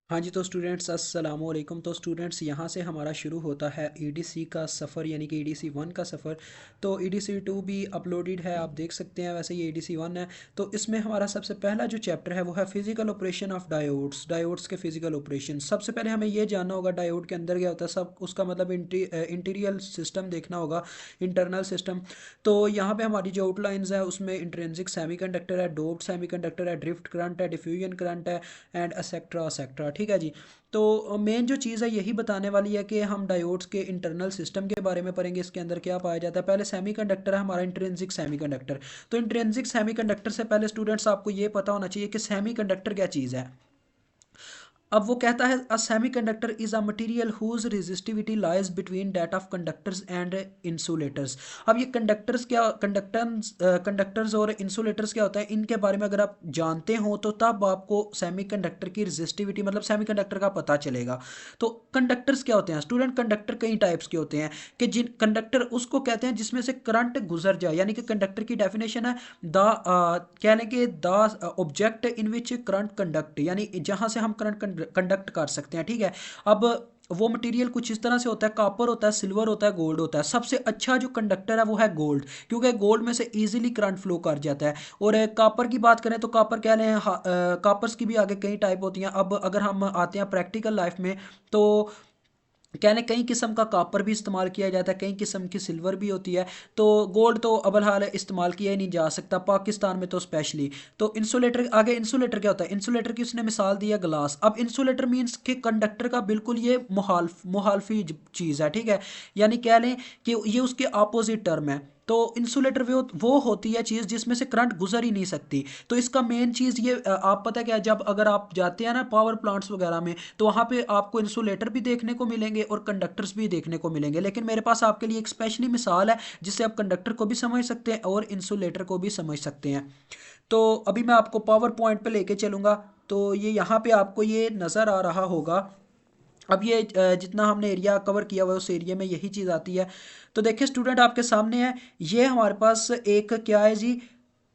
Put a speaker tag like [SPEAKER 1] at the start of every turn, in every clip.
[SPEAKER 1] हाँ जी, तो स्टूडेंट्स अस्सलाम वालेकुम। तो स्टूडेंट्स यहाँ से हमारा शुरू होता है ईडीसी का सफ़र, यानी कि ईडीसी वन का सफ़र। तो ईडीसी टू भी अपलोडेड है, आप देख सकते हैं। वैसे ये ईडीसी वन है। तो इसमें हमारा सबसे पहला जो चैप्टर है वो है physical operation of diodes, diodes के फिजिकल ऑपरेशन। सबसे पहले हमें ये जानना होगा डायोड के अंदर क्या होता है, सब उसका मतलब इंटीरियर सिस्टम देखना होगा, इंटरनल सिस्टम। तो यहाँ पे हमारी जो आउटलाइंस है उसमें इंट्रिंसिक सेमीकंडक्टर है, डोप्ड सेमीकंडक्टर है, ड्रिफ्ट करंट है, डिफ्यूजन करंट है, एंड असेक्ट्रा असेक्ट्रा। ठीक है जी। तो मेन जो चीज़ है यही बताने वाली है कि हम डायोड्स के इंटरनल सिस्टम के बारे में पढ़ेंगे। इसके अंदर क्या पाया जाता है, पहले सेमीकंडक्टर है हमारा इंट्रिंसिक सेमीकंडक्टर। तो इंट्रिंसिक सेमीकंडक्टर से पहले स्टूडेंट्स आपको ये पता होना चाहिए कि सेमीकंडक्टर क्या चीज़ है। अब वो कहता है a semiconductor is a material whose resistivity lies between that of conductors and insulators. अब ये कंडक्टर्स और इंसुलेटर्स क्या होता है, इनके बारे में अगर आप जानते हो तो तब आपको सेमीकंडक्टर की रेजिस्टिविटी मतलब सेमीकंडक्टर का पता चलेगा। तो कंडक्टर्स क्या होते हैं स्टूडेंट, कंडक्टर कई टाइप्स के होते हैं कि जिन कंडक्टर उसको कहते हैं जिसमें से करंट गुजर जाए, यानी कि कंडक्टर की डेफिनेशन है द क्या लें कि the object in which current conduct, यानी जहां से हम करंट कंडक्ट कर सकते हैं। ठीक है। अब वो मटेरियल कुछ इस तरह से होता है, कॉपर होता है, सिल्वर होता है, गोल्ड होता है। सबसे अच्छा जो कंडक्टर है वो है गोल्ड, क्योंकि गोल्ड में से इजीली करंट फ्लो कर जाता है। और कॉपर की बात करें तो कॉपर कह लें, कॉपर्स की भी आगे कई टाइप होती हैं। अब अगर हम आते हैं प्रैक्टिकल लाइफ में तो कहने कई किस्म का कॉपर भी इस्तेमाल किया जाता है, कई किस्म की सिल्वर भी होती है। तो गोल्ड तो अबलहाल इस्तेमाल किया ही नहीं जा सकता, पाकिस्तान में तो स्पेशली। तो इंसुलेटर, आगे इंसुलेटर क्या होता है, इंसुलेटर की उसने मिसाल दी है ग्लास। अब इंसुलेटर मीन्स कि कंडक्टर का बिल्कुल ये मुहाल्फी चीज़ है। ठीक है। यानी कह लें कि ये उसके अपोजिट टर्म है। तो इंसुलेटर वो होती है चीज़ जिसमें से करंट गुजर ही नहीं सकती। तो इसका मेन चीज़ ये आप पता क्या है, जब अगर आप जाते हैं ना पावर प्लांट्स वगैरह में, तो वहाँ पे आपको इंसुलेटर भी देखने को मिलेंगे और कंडक्टर्स भी देखने को मिलेंगे। लेकिन मेरे पास आपके लिए एक स्पेशली मिसाल है जिससे आप कंडक्टर को भी समझ सकते हैं और इंसुलेटर को भी समझ सकते हैं। तो अभी मैं आपको पावर पॉइंट पे लेके चलूँगा। तो ये यहाँ पे आपको ये नज़र आ रहा होगा। अब ये जितना हमने एरिया कवर किया हुआ है उस एरिया में यही चीज़ आती है। तो देखिए स्टूडेंट आपके सामने है, ये हमारे पास एक क्या है जी,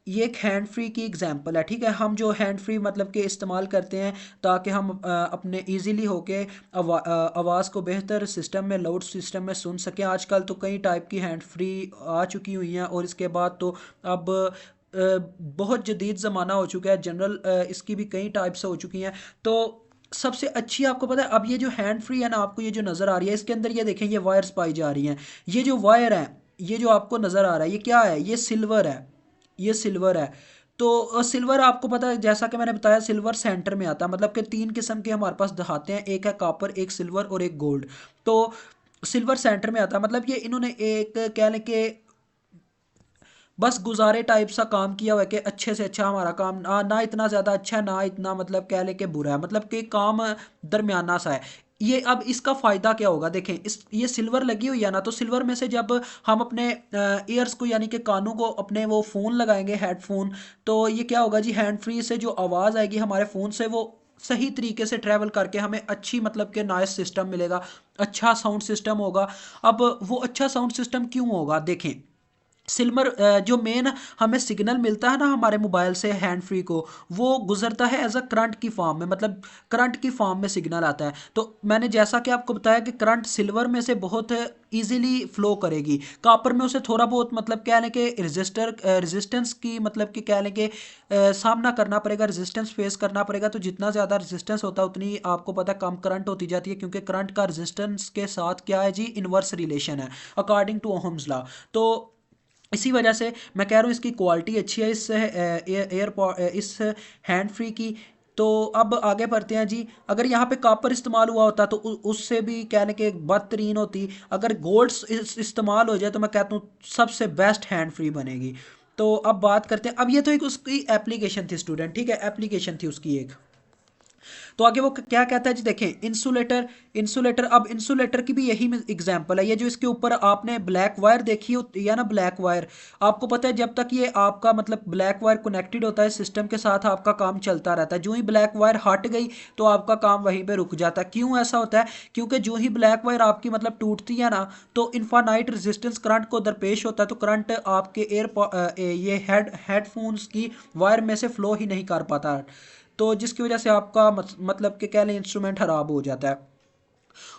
[SPEAKER 1] ये एक हैंड फ्री की एग्जांपल है। ठीक है। हम जो हैंड फ्री मतलब कि इस्तेमाल करते हैं ताकि हम अपने इजीली होके आवाज़ को बेहतर सिस्टम में, लाउड सिस्टम में सुन सकें। आजकल तो कई टाइप की हैंड फ्री आ चुकी हुई हैं और इसके बाद तो अब बहुत जदीद ज़माना हो चुका है, जनरल इसकी भी कई टाइप्स हो चुकी हैं। तो सबसे अच्छी आपको पता है, अब ये जो हैंड फ्री है ना, आपको ये जो नज़र आ रही है इसके अंदर ये देखें, ये वायर्स पाई जा रही हैं। ये जो वायर है, ये जो आपको नज़र आ रहा है ये क्या है, ये सिल्वर है, ये सिल्वर है। तो सिल्वर आपको पता है, जैसा कि मैंने बताया सिल्वर सेंटर में आता है, मतलब कि तीन किस्म के हमारे पास दिखाते हैं, एक है कॉपर, एक सिल्वर और एक गोल्ड। तो सिल्वर सेंटर में आता है, मतलब ये इन्होंने एक कह लें कि बस गुजारे टाइप सा काम किया हुआ है कि अच्छे से अच्छा हमारा काम ना इतना ज़्यादा अच्छा है, ना इतना मतलब कह ले के बुरा है, मतलब कि काम दरमियाना सा है। ये अब इसका फ़ायदा क्या होगा, देखें इस ये सिल्वर लगी हुई है ना, तो सिल्वर में से जब हम अपने ईयर्स को यानी कि कानों को अपने वो फ़ोन लगाएंगे, हेडफोन, तो ये क्या होगा जी, हैंड फ्री से जो आवाज़ आएगी हमारे फ़ोन से वो सही तरीके से ट्रैवल करके हमें अच्छी मतलब कि नॉइस सिस्टम मिलेगा, अच्छा साउंड सिस्टम होगा। अब वो अच्छा साउंड सिस्टम क्यों होगा, देखें सिल्वर जो मेन हमें सिग्नल मिलता है ना हमारे मोबाइल से हैंड फ्री को, वो गुजरता है एज अ करंट की फॉर्म में, मतलब करंट की फॉर्म में सिग्नल आता है। तो मैंने जैसा कि आपको बताया कि करंट सिल्वर में से बहुत इजीली फ्लो करेगी, कॉपर में उसे थोड़ा बहुत मतलब कह लें कि रेजिस्टेंस की मतलब कि कह लें कि सामना करना पड़ेगा, रेजिस्टेंस फेस करना पड़ेगा। तो जितना ज़्यादा रेजिस्टेंस होता है उतनी आपको पता है कम करंट होती जाती है, क्योंकि करंट का रेजिस्टेंस के साथ क्या है जी, इन्वर्स रिलेशन है अकॉर्डिंग टू ओहम्स लॉ। तो इसी वजह से मैं कह रहा हूँ इसकी क्वालिटी अच्छी है इस इस हैंड फ्री की। तो अब आगे बढ़ते हैं जी। अगर यहाँ पे कॉपर इस्तेमाल हुआ होता तो उससे भी कहने के बदतरीन होती। अगर गोल्ड इस्तेमाल हो जाए तो मैं कहता हूँ सबसे बेस्ट हैंड फ्री बनेगी। तो अब बात करते हैं, अब ये तो एक उसकी एप्लीकेशन थी स्टूडेंट, ठीक है, एप्लीकेशन थी उसकी एक। तो आगे वो क्या कहता है जी, देखें इंसुलेटर, इंसुलेटर, अब इंसुलेटर की भी यही एग्जांपल है। ये जो इसके ऊपर आपने ब्लैक वायर देखी होती है ना, ब्लैक वायर, आपको पता है जब तक ये आपका मतलब ब्लैक वायर कनेक्टेड होता है सिस्टम के साथ आपका काम चलता रहता है। जो ही ब्लैक वायर हट गई तो आपका काम वहीं पे रुक जाता है। क्यों ऐसा होता है, क्योंकि जो ही ब्लैक वायर आपकी मतलब टूटती है ना, तो इनफानाइट रेजिस्टेंस करंट को दरपेश होता है, तो करंट आपके ये हेडफोन्स की वायर में से फ्लो ही नहीं कर पाता। तो जिसकी वजह से आपका मतलब कि कह लें इंस्ट्रूमेंट ख़राब हो जाता है।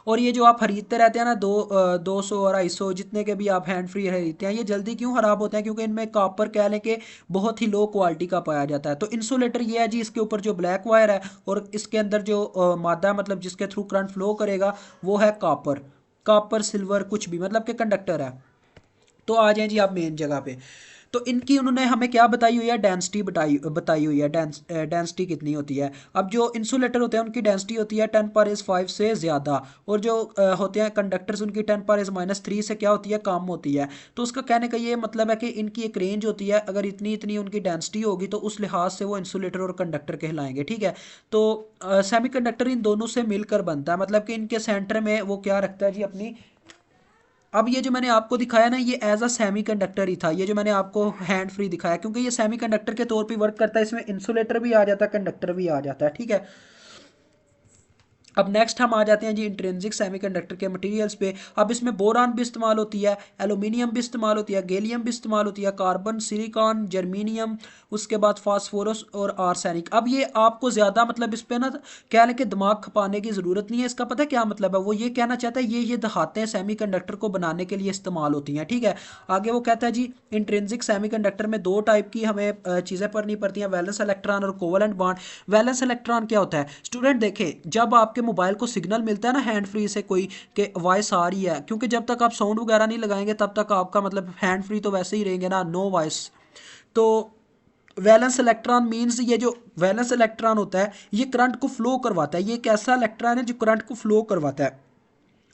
[SPEAKER 1] और ये जो आप खरीदते रहते हैं ना 200 और 250 जितने के भी आप हैंड फ्री खरीदते हैं, ये जल्दी क्यों ख़राब होते हैं? क्योंकि इनमें कॉपर कह लें कि बहुत ही लो क्वालिटी का पाया जाता है। तो इंसुलेटर ये है जी, इसके ऊपर जो ब्लैक वायर है और इसके अंदर जो मादा है, मतलब जिसके थ्रू करंट फ्लो करेगा, वो है कॉपर। कॉपर सिल्वर कुछ भी मतलब कि कंडक्टर है। तो आ जाएं जी आप मेन जगह पे। तो इनकी उन्होंने हमें क्या बताई हुई है? डेंसिटी बताई बताई हुई है। डेंसिटी कितनी होती है? अब जो इंसुलेटर होते हैं उनकी डेंसिटी होती है 10⁻⁵ से ज़्यादा, और जो होते हैं कंडक्टर्स उनकी 10⁻³ से क्या होती है? कम होती है। तो उसका कहने का ये मतलब है कि इनकी एक रेंज होती है, अगर इतनी इतनी उनकी डेंसिटी होगी तो उस लिहाज से वो इंसुलेटर और कंडक्टर कहलाएंगे। ठीक है। तो सेमीकंडक्टर इन दोनों से मिलकर बनता है, मतलब कि इनके सेंटर में वो क्या रखता है जी? अपनी। अब ये जो मैंने आपको दिखाया ना, ये एज अ सेमी कंडक्टर ही था, ये जो मैंने आपको हैंड फ्री दिखाया, क्योंकि ये सेमी कंडक्टर के तौर पे वर्क करता है। इसमें इंसुलेटर भी आ जाता है, कंडक्टर भी आ जाता है। ठीक है। अब नेक्स्ट हम आ जाते हैं जी इंट्रिंसिक सेमीकंडक्टर के मटेरियल्स पे। अब इसमें बोरान भी इस्तेमाल होती है, एल्यूमिनियम भी इस्तेमाल होती है, गैलियम भी इस्तेमाल होती है, कार्बन, सिलिकॉन, जर्मीनियम, उसके बाद फास्फोरस और आर्सेनिक। अब ये आपको ज़्यादा मतलब इस पे ना कह लें कि दिमाग खपाने की ज़रूरत नहीं है। इसका पता है क्या मतलब है? वो ये कहना चाहता है ये दिखाते हैं सेमीकंडक्टर को बनाने के लिए इस्तेमाल होती हैं। ठीक है। आगे वो कहता है जी इंट्रिंसिक सेमीकंडक्टर में दो टाइप की हमें चीज़ें पढ़नी पड़ती हैं, वैलेंस इलेक्ट्रॉन और कोवलेंट बॉन्ड। वैलेंस इलेक्ट्रॉन क्या होता है स्टूडेंट? देखें, जब आपके मोबाइल को सिग्नल मिलता है ना हैंड फ्री से कोई के वॉइस आ रही है, क्योंकि जब तक आप साउंड वगैरह नहीं लगाएंगे तब तक आपका मतलब हैंड फ्री तो वैसे ही रहेंगे ना, नो वॉइस। तो वैलेंस इलेक्ट्रॉन मींस ये जो वैलेंस इलेक्ट्रॉन होता है ये करंट को फ्लो करवाता है। ये एक ऐसा इलेक्ट्रॉन है जो करंट को फ्लो करवाता है।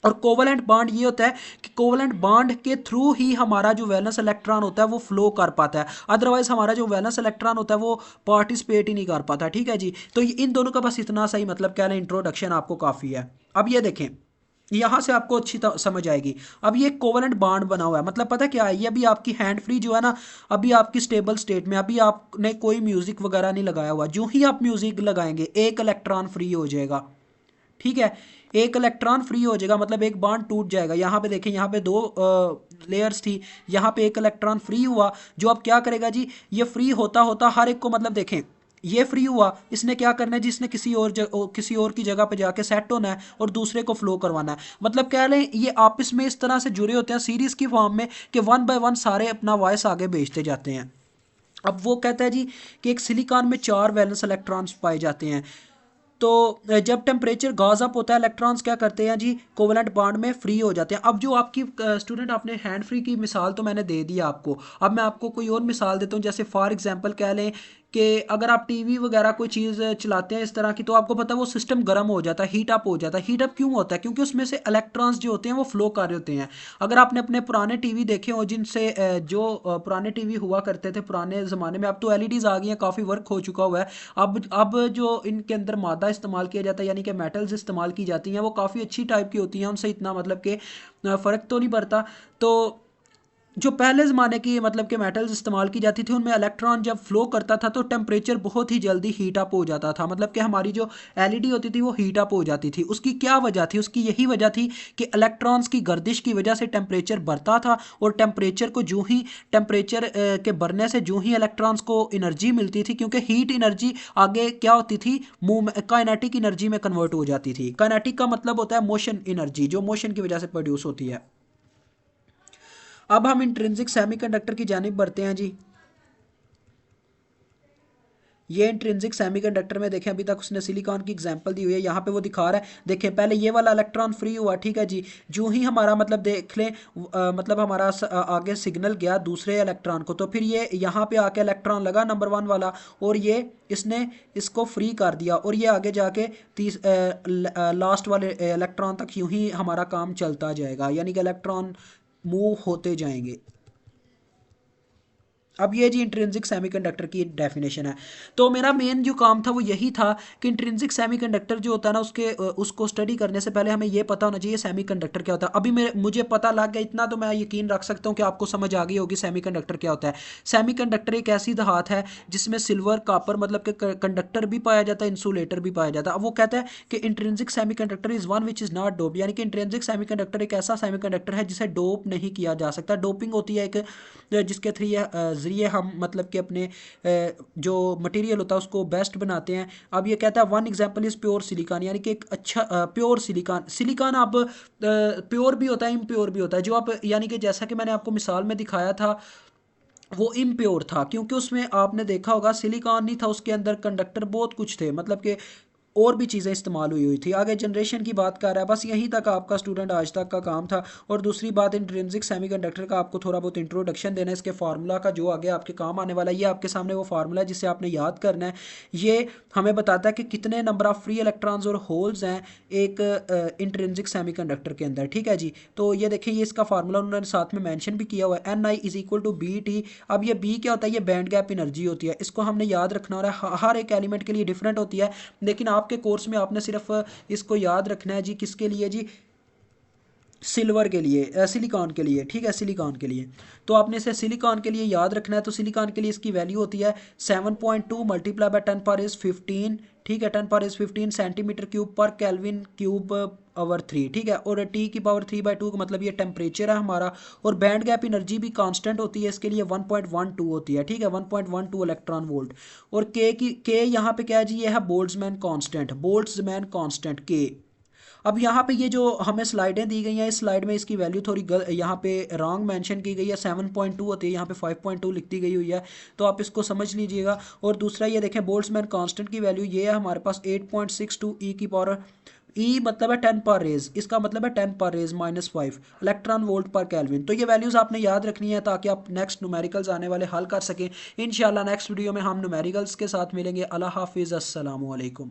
[SPEAKER 1] और कोवलेंट बॉन्ड ये होता है कि कोवलेंट बॉन्ड के थ्रू ही हमारा जो वैलेंस इलेक्ट्रॉन होता है वो फ्लो कर पाता है, अदरवाइज हमारा जो वैलेंस इलेक्ट्रॉन होता है वो पार्टिसिपेट ही नहीं कर पाता। ठीक है जी। तो इन दोनों का बस इतना सही मतलब क्या है, इंट्रोडक्शन आपको काफ़ी है। अब ये देखें, यहाँ से आपको अच्छी समझ आएगी। अब ये कोवलेंट बॉन्ड बना हुआ है, मतलब पता क्या है? ये अभी आपकी हैंड फ्री जो है ना, अभी आपकी स्टेबल स्टेट में, अभी आपने कोई म्यूजिक वगैरह नहीं लगाया हुआ, जो ही आप म्यूजिक लगाएंगे एक इलेक्ट्रॉन फ्री हो जाएगा। ठीक है। एक इलेक्ट्रॉन फ्री हो जाएगा, मतलब एक बॉन्ड टूट जाएगा। यहाँ पे देखें, यहाँ पे दो लेयर्स थी, यहाँ पे एक इलेक्ट्रॉन फ्री हुआ। जो अब क्या करेगा जी? ये फ्री होता होता हर एक को मतलब देखें, ये फ्री हुआ, इसने क्या करना है जी? इसने किसी और की जगह पे जाके सेट होना है और दूसरे को फ्लो करवाना है। मतलब कह लें ये आपस में इस तरह से जुड़े होते हैं सीरीज की फॉर्म में कि 1 बाय 1 सारे अपना वॉइस आगे भेजते जाते हैं। अब वो कहता है जी कि एक सिलिकॉन में 4 वैलेंस इलेक्ट्रॉन्स पाए जाते हैं। तो जब टेम्परेचर गॉज अप होता है, इलेक्ट्रॉन्स क्या करते हैं जी? कोवलेंट बॉन्ड में फ्री हो जाते हैं। अब जो आपकी स्टूडेंट आपने हैंड फ्री की मिसाल तो मैंने दे दी आपको, अब मैं आपको कोई और मिसाल देता हूँ। जैसे फॉर एग्जांपल कह लें कि अगर आप टीवी वगैरह कोई चीज़ चलाते हैं इस तरह की, तो आपको पता है वो सिस्टम गर्म हो जाता है, हीट अप हो जाता है। हीट अप क्यों होता है? क्योंकि उसमें से इलेक्ट्रॉन्स जो होते हैं वो फ्लो कर रहे होते हैं। अगर आपने अपने पुराने टीवी देखे हो, जिनसे पुराने टीवी हुआ करते थे पुराने ज़माने में, अब तो एलईडीज़ आ गई हैं, काफ़ी वर्क हो चुका हुआ है। अब जो इनके अंदर मादा इस्तेमाल किया जाता है, यानी कि मेटल्स इस्तेमाल की जाती हैं, वो काफ़ी अच्छी टाइप की होती हैं, उनसे इतना मतलब कि फ़र्क तो नहीं पड़ता। तो जो पहले ज़माने की मतलब कि मेटल्स इस्तेमाल की जाती थी, उनमें इलेक्ट्रॉन जब फ्लो करता था तो टेम्परेचर बहुत ही जल्दी हीट अप हो जाता था, मतलब कि हमारी जो एलईडी होती थी वो हीट अप हो जाती थी। उसकी क्या वजह थी? उसकी यही वजह थी कि इलेक्ट्रॉन्स की गर्दिश की वजह से टेम्परेचर बढ़ता था, और टेम्परेचर को जो ही टेम्परेचर के बढ़ने से जो ही इलेक्ट्रॉन्स को एनर्जी मिलती थी, क्योंकि हीट एनर्जी आगे क्या होती थी? काइनेटिक एनर्जी में कन्वर्ट हो जाती थी। काइनेटिक का मतलब होता है मोशन एनर्जी, जो मोशन की वजह से प्रोड्यूस होती है। अब हम इंट्रिंसिक सेमीकंडक्टर की जानिब बढ़ते हैं जी। ये इंट्रिंसिक सेमीकंडक्टर में देखें, अभी तक उसने सिलिकॉन की एग्जांपल दी हुई है, यहाँ पे वो दिखा रहा है। देखें, पहले ये वाला इलेक्ट्रॉन फ्री हुआ, ठीक है जी। जो ही हमारा मतलब देख लें मतलब हमारा आगे सिग्नल गया दूसरे इलेक्ट्रॉन को, तो फिर ये यहाँ पे आके इलेक्ट्रॉन लगा नंबर 1 वाला, और ये इसने इसको फ्री कर दिया, और ये आगे जाके लास्ट वाले इलेक्ट्रॉन तक यूं ही हमारा काम चलता जाएगा, यानी कि इलेक्ट्रॉन मूव होते जाएंगे। अब ये जी इंट्रिंसिक सेमीकंडक्टर की डेफिनेशन है। तो मेरा मेन जो काम था वो यही था कि इंट्रिंसिक सेमीकंडक्टर जो होता है ना, उसको स्टडी करने से पहले हमें ये पता होना चाहिए सेमीकंडक्टर क्या होता है। अभी मुझे पता लग गया इतना, तो मैं यकीन रख सकता हूँ कि आपको समझ आ गई होगी सेमीकंडक्टर क्या होता है। सेमीकंडक्टर एक ऐसी धात है जिसमें सिल्वर, कॉपर मतलब कि कंडक्टर भी पाया जाता है, इंसुलेटर भी पाया जाता है। अब वो कहता है कि intrinsic semiconductor is one which is not dope, यानी कि इंट्रिंसिक सेमीकंडक्टर एक ऐसा सेमीकंडक्टर है जिसे डोप नहीं किया जा सकता। डोपिंग होती है एक जिसके थ्रू ज़रिए हम मतलब कि अपने जो मटेरियल होता है उसको बेस्ट बनाते हैं। अब ये कहता है one example is pure silicon, यानी कि एक अच्छा प्योर सिलिकॉन। सिलिकॉन अब प्योर भी होता है, इम्प्योर भी होता है। जो आप यानी कि जैसा कि मैंने आपको मिसाल में दिखाया था वो इम्प्योर था, क्योंकि उसमें आपने देखा होगा सिलिकॉन नहीं था, उसके अंदर कंडक्टर बहुत कुछ थे, मतलब कि और भी चीज़ें इस्तेमाल हुई थी। आगे जनरेशन की बात कर रहा है। बस यहीं तक आपका स्टूडेंट आज तक का काम था। और दूसरी बात, इंट्रिंसिक सेमीकंडक्टर का आपको थोड़ा बहुत इंट्रोडक्शन देना है, इसके फार्मूला का, जो आगे आपके काम आने वाला है। ये आपके सामने वो फार्मूला है जिसे आपने याद करना है। ये हमें बताता है कि कितने नंबर ऑफ फ्री इलेक्ट्रॉन्स और होल्स हैं एक इंट्रिंसिक सेमीकंडक्टर के अंदर, ठीक है जी। तो ये देखिए, ये इसका फार्मूला उन्होंने साथ में मेंशन भी किया हुआ है, Ni = BT। अब ये बी क्या होता है? ये बैंड गैप एनर्जी होती है, इसको हमने याद रखना हो रहा है। हर एक एलिमेंट के लिए डिफरेंट होती है, लेकिन आपके कोर्स में आपने सिर्फ इसको याद रखना है जी। किसके लिए जी? सिल्वर के लिए, सिलिकॉन के लिए, ठीक है, सिलिकॉन के लिए। तो आपने इसे सिलिकॉन के लिए याद रखना है। तो सिलिकॉन के लिए इसकी वैल्यू होती है 7.2 मल्टीप्लाई बाय 10⁻15, ठीक है, 10⁻15 सेंटीमीटर क्यूब पर केल्विन क्यूब ओवर 3, ठीक है। और T⁻3/2 का मतलब ये टेम्परेचर है हमारा। और बैंड गैप एनर्जी भी कांस्टेंट होती है इसके लिए, 1.12 होती है, ठीक है, 1.12 इलेक्ट्रॉन वोल्ट। और के यहाँ पे क्या है जी? ये है बोल्ट्जमैन कांस्टेंट, बोल्ट्जमैन कांस्टेंट के। अब यहाँ पे ये जो हमें स्लाइडें दी गई हैं, इस स्लाइड में इसकी वैल्यू थोड़ी यहाँ पे रॉन्ग मेंशन की गई है। 7.2 होती है, यहाँ पे 5.2 लिखती गई हुई है, तो आप इसको समझ लीजिएगा। और दूसरा ये देखें, बोल्ट्जमैन कांस्टेंट की वैल्यू ये है हमारे पास 8.62 ई की पावर, ई मतलब है 10 पर रेज, इसका मतलब है 10 पर रेज -5 इलेक्ट्रॉन वोल्ट पर केल्विन। तो ये वैल्यूज़ आपने याद रखनी है ताकि आप नेक्स्ट न्यूमेरिकल्स आने वाले हल कर सकें। इंशाल्लाह नेक्स्ट वीडियो में हम न्यूमेरिकल्स के साथ मिलेंगे। अल्लाह हाफिज़, अस्सलामु अलैकुम।